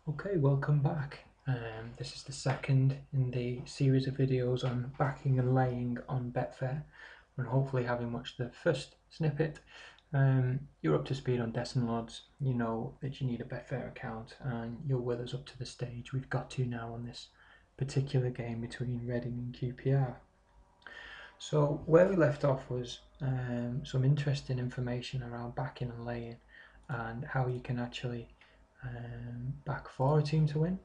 Okay, welcome back. This is the second in the series of videos on backing and laying on Betfair, and hopefully having watched the first snippet, you're up to speed on decimal odds. You know that you need a Betfair account, and you're with us up to the stage we've got to now on this particular game between Reading and QPR. So where we left off was some interesting information around backing and laying, and how you can actually back for a team to win,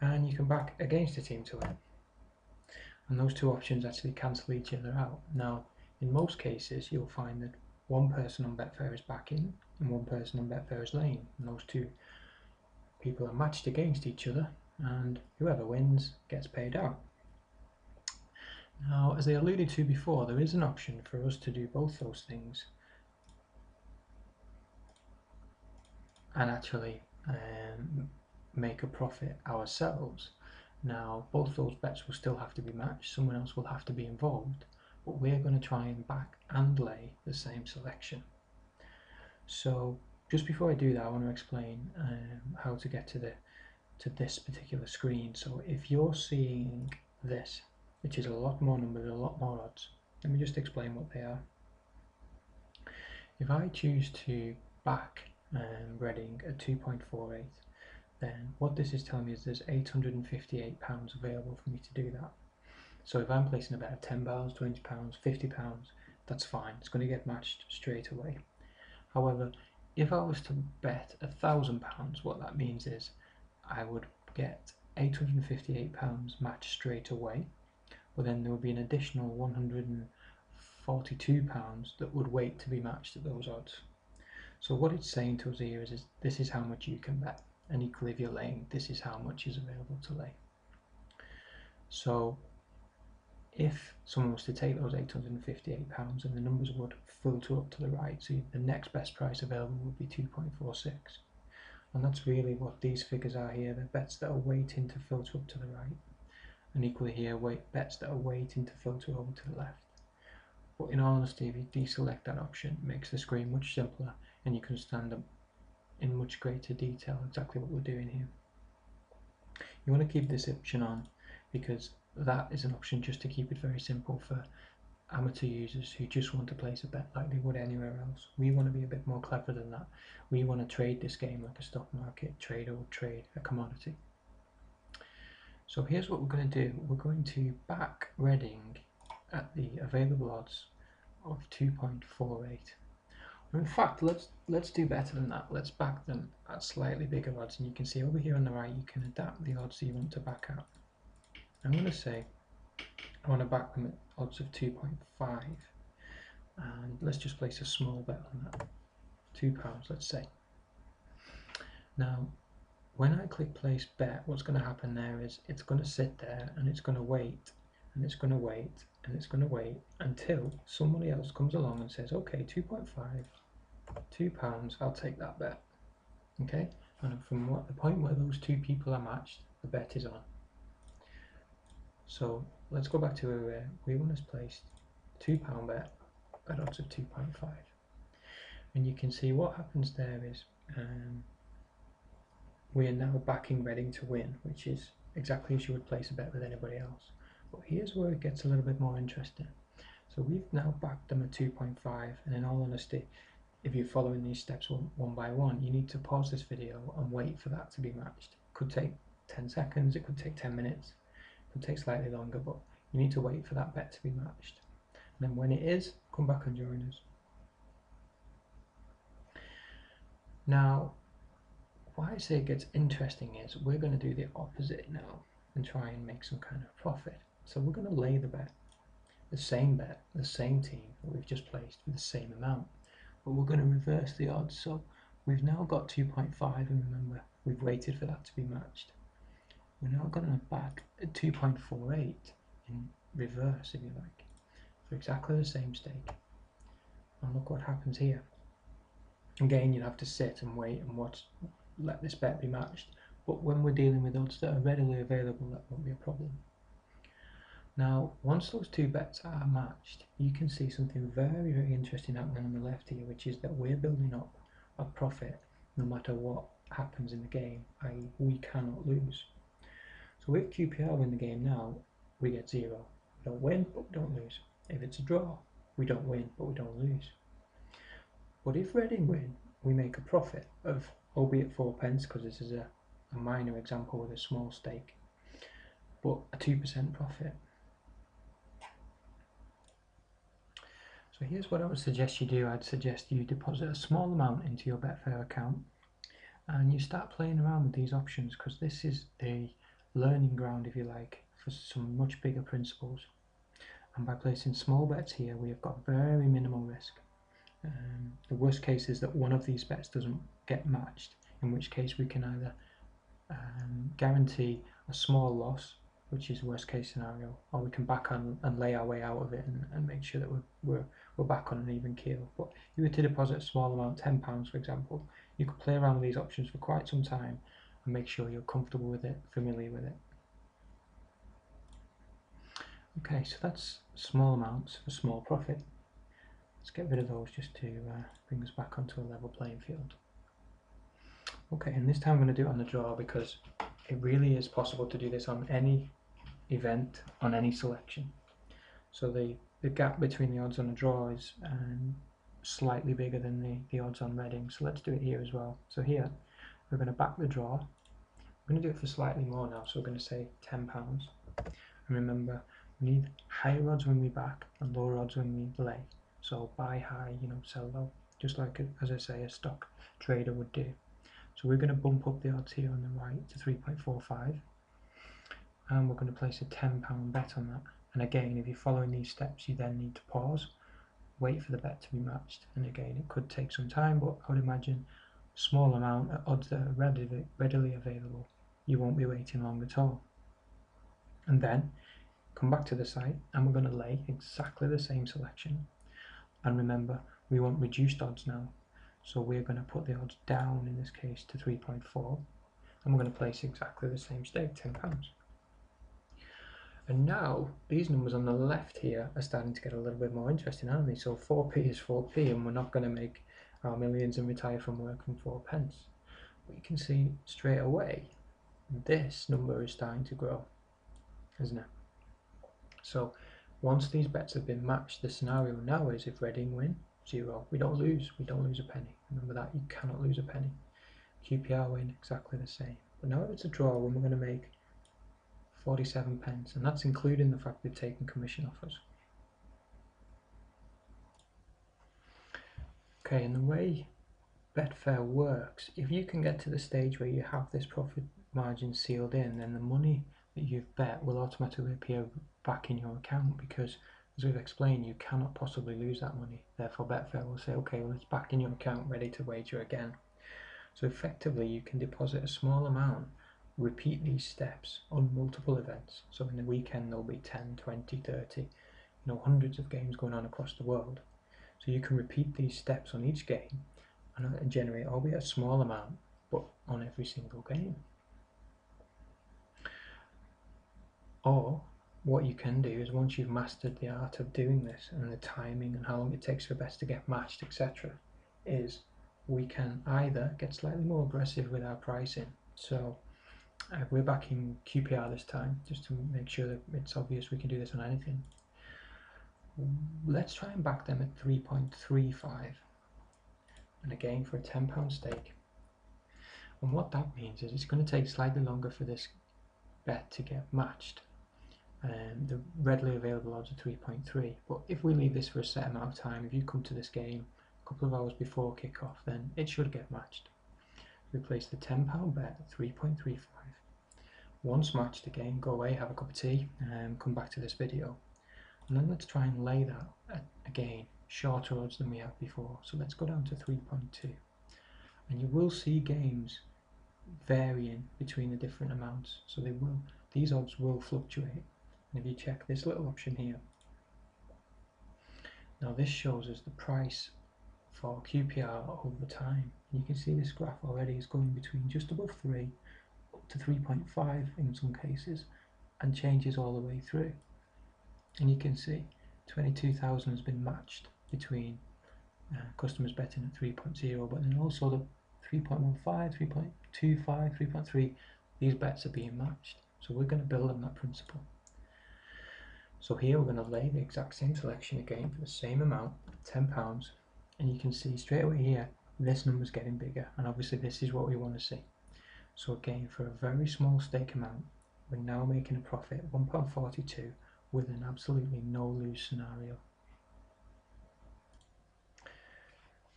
and you can back against a team to win, and those two options actually cancel each other out. Now, in most cases, you'll find that one person on Betfair is backing and one person on Betfair is laying, and those two people are matched against each other, and whoever wins gets paid out. Now, as I alluded to before, there is an option for us to do both those things and actually make a profit ourselves. Now, both those bets will still have to be matched, someone else will have to be involved, but we're going to try and back and lay the same selection. So just before I do that, I want to explain how to get to this particular screen. So if you're seeing this, which is a lot more numbers, a lot more odds, let me just explain what they are. If I choose to back Reading at 2.48, then what this is telling me is there's £858 available for me to do that. So if I'm placing a bet of £10, £20, £50, that's fine, it's going to get matched straight away. However, if I was to bet £1,000, what that means is I would get £858 matched straight away, but then there would be an additional £142 that would wait to be matched at those odds. So what it's saying to us here is this is how much you can bet, and equally if you're laying, this is how much is available to lay. So if someone was to take those £858 and the numbers would filter up to the right, so the next best price available would be 2.46, and that's really what these figures are here. They're bets that are waiting to filter up to the right, and equally here bets that are waiting to filter over to the left. But in all honesty, if you deselect that option, it makes the screen much simpler, and you can understand in much greater detail exactly what we're doing here. You want to keep this option on because that is an option just to keep it very simple for amateur users who just want to place a bet like they would anywhere else. We want to be a bit more clever than that. We want to trade this game like a stock market trader would trade a commodity. So here's what we're going to do. We're going to back Reading at the available odds of 2.48. In fact, let's do better than that. Let's back them at slightly bigger odds, and you can see over here on the right you can adapt the odds you want to back at. I'm going to say I want to back them at odds of 2.5, and let's just place a small bet on that, £2 let's say. Now when I click place bet, what's going to happen there is it's going to sit there and it's going to wait and it's going to wait and it's going to wait until somebody else comes along and says, okay, 2.5, £2, I'll take that bet. Okay, and from the point where those two people are matched, the bet is on. So let's go back to where we want to place £2 bet at odds of 2.5, and you can see what happens there is we are now backing Reading to win, which is exactly as you would place a bet with anybody else. But here's where it gets a little bit more interesting. So we've now backed them at 2.5, and in all honesty, if you're following these steps one by one, you need to pause this video and wait for that to be matched. It could take 10 seconds, it could take 10 minutes, it could take slightly longer, but you need to wait for that bet to be matched. And then when it is, come back and join us. Now, why I say it gets interesting is we're going to do the opposite now and try and make some kind of profit. So we're going to lay the bet, the same team that we've just placed with the same amount, but we're going to reverse the odds. So we've now got 2.5, and remember we've waited for that to be matched. We're now going to back at 2.48 in reverse, if you like, for exactly the same stake. And look what happens here. Again, you'll have to sit and wait and watch, let this bet be matched, but when we're dealing with odds that are readily available, that won't be a problem. Now, once those two bets are matched, you can see something very interesting happening on the left here, which is that we're building up a profit no matter what happens in the game, i.e. we cannot lose. So if QPR win the game now, we get 0. We don't win, but we don't lose. If it's a draw, we don't win, but we don't lose. But if Reading win, we make a profit of, albeit 4p, because this is a minor example with a small stake, but a 2% profit. So here's what I would suggest you do. I'd suggest you deposit a small amount into your Betfair account and you start playing around with these options, because this is the learning ground, if you like, for some much bigger principles. And by placing small bets here, we have got very minimal risk. The worst case is that one of these bets doesn't get matched, in which case we can either guarantee a small loss, which is worst case scenario, or we can back on and lay our way out of it and make sure that we're back on an even keel. But if you were to deposit a small amount, £10 for example, you could play around with these options for quite some time and make sure you're comfortable with it, familiar with it. Okay, so that's small amounts for small profit. Let's get rid of those just to bring us back onto a level playing field. Okay, and this time I'm going to do it on the draw, because it really is possible to do this on any event, on any selection. So the gap between the odds on a draw is slightly bigger than the odds on Reading, so let's do it here as well. So here we're going to back the draw. We're going to do it for slightly more now, so we're going to say £10. And remember, we need higher odds when we back and lower odds when we lay. So buy high, sell low, just like, as I say, a stock trader would do. So we're going to bump up the odds here on the right to 3.45, and we're going to place a £10 bet on that. And again, if you're following these steps, you then need to pause, wait for the bet to be matched. And again, it could take some time, but I would imagine small amount at odds that are readily available, you won't be waiting long at all. And then come back to the site, and we're going to lay exactly the same selection. And remember, we want reduced odds now, so we're going to put the odds down, in this case to 3.4, and we're going to place exactly the same stake, £10. And now these numbers on the left here are starting to get a little bit more interesting, aren't they? So 4p is 4p, and we're not going to make our millions and retire from work from 4p. But you can see straight away this number is starting to grow, isn't it? So once these bets have been matched, the scenario now is if Reading win, 0, we don't lose a penny. Remember that, you cannot lose a penny. QPR win, exactly the same. But now if it's a draw, when we're going to make 47p, and that's including the fact they've taken commission off us. Okay, and the way Betfair works, if you can get to the stage where you have this profit margin sealed in, then the money that you've bet will automatically appear back in your account, because as we've explained, you cannot possibly lose that money. Therefore Betfair will say, okay, well, it's back in your account, ready to wager again. So effectively you can deposit a small amount, repeat these steps on multiple events. So in the weekend there'll be 10, 20, 30, hundreds of games going on across the world. So you can repeat these steps on each game and generate, albeit a small amount, but on every single game. Or what you can do is, once you've mastered the art of doing this and the timing and how long it takes for bets to get matched, etc., is we can either get slightly more aggressive with our pricing. So we're backing QPR this time, just to make sure that it's obvious we can do this on anything. Let's try and back them at 3.35, and again for a £10 stake. And what that means is it's going to take slightly longer for this bet to get matched. The readily available odds are 3.3, but if we leave this for a set amount of time, if you come to this game a couple of hours before kick-off, then it should get matched. We place the £10 bet at 3.35. Once matched, again, go away, have a cup of tea, and come back to this video. And then let's try and lay that at, again, shorter odds than we had before. So let's go down to 3.2. And you will see games varying between the different amounts. So these odds will fluctuate. And if you check this little option here, now this shows us the price for QPR over time. And you can see this graph already is going between just above 3 up to 3.5 in some cases, and changes all the way through. And you can see 22,000 has been matched between customers betting at 3.0, but then also the 3.15, 3.25, 3.3, these bets are being matched. So we're going to build on that principle. So here we're going to lay the exact same selection again for the same amount, £10, and you can see straight away here, this number's getting bigger, and obviously this is what we want to see. So again, for a very small stake amount, we're now making a profit, £1.42, with an absolutely no lose scenario.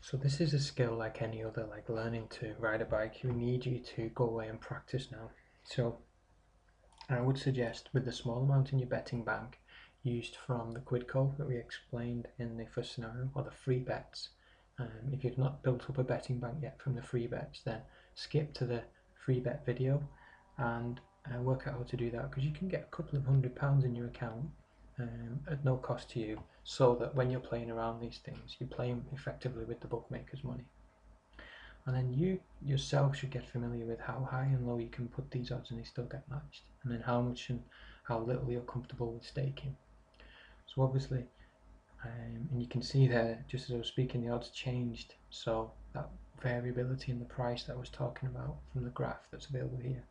So this is a skill like any other, like learning to ride a bike. We need you to go away and practice now. So I would suggest, with the small amount in your betting bank, used from the quid code that we explained in the first scenario, or the free bets. If you've not built up a betting bank yet from the free bets, then skip to the free bet video and work out how to do that, because you can get a couple of £100 in your account at no cost to you, so that when you're playing around these things, you're playing effectively with the bookmaker's money. And then you yourself should get familiar with how high and low you can put these odds and they still get matched, and then how much and how little you're comfortable with staking. So obviously, and you can see there, just as I was speaking, the odds changed, so that variability in the price that I was talking about from the graph that's available here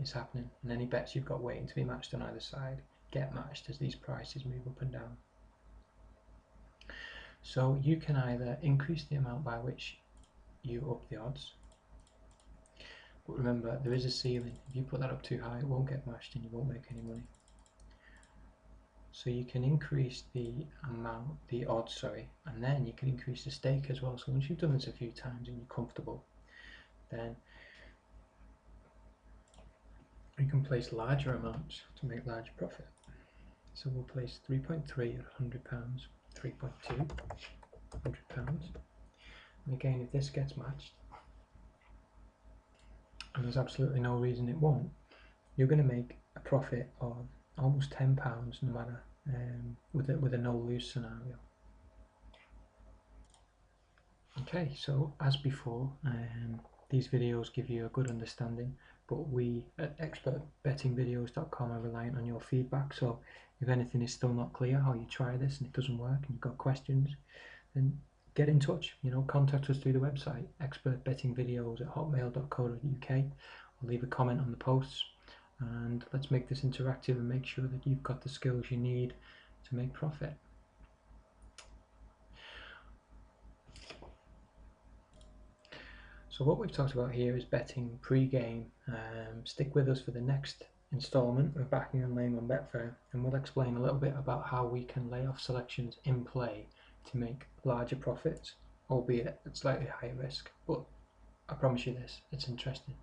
is happening, and any bets you've got waiting to be matched on either side get matched as these prices move up and down. So you can either increase the amount by which you up the odds, but remember there is a ceiling. If you put that up too high, it won't get matched and you won't make any money. So you can increase the amount, the odds, sorry, and then you can increase the stake as well. So once you've done this a few times and you're comfortable, then you can place larger amounts to make larger profit. So we'll place 3.3 at £100, 3.2, £100. And again, if this gets matched, and there's absolutely no reason it won't, you're going to make a profit of almost £10 no matter with a no lose scenario. Okay, so as before, these videos give you a good understanding, but we at ExpertBettingVideos.com are reliant on your feedback. So if anything is still not clear how you try this and it doesn't work and you've got questions, then get in touch. Contact us through the website expertbettingvideos@hotmail.co.uk, or leave a comment on the posts, and let's make this interactive and make sure that you've got the skills you need to make profit. So what we've talked about here is betting pre-game. Stick with us for the next installment of Backing and Laying on Betfair, and we'll explain a little bit about how we can lay off selections in play to make larger profits, albeit at slightly higher risk. But I promise you this, it's interesting.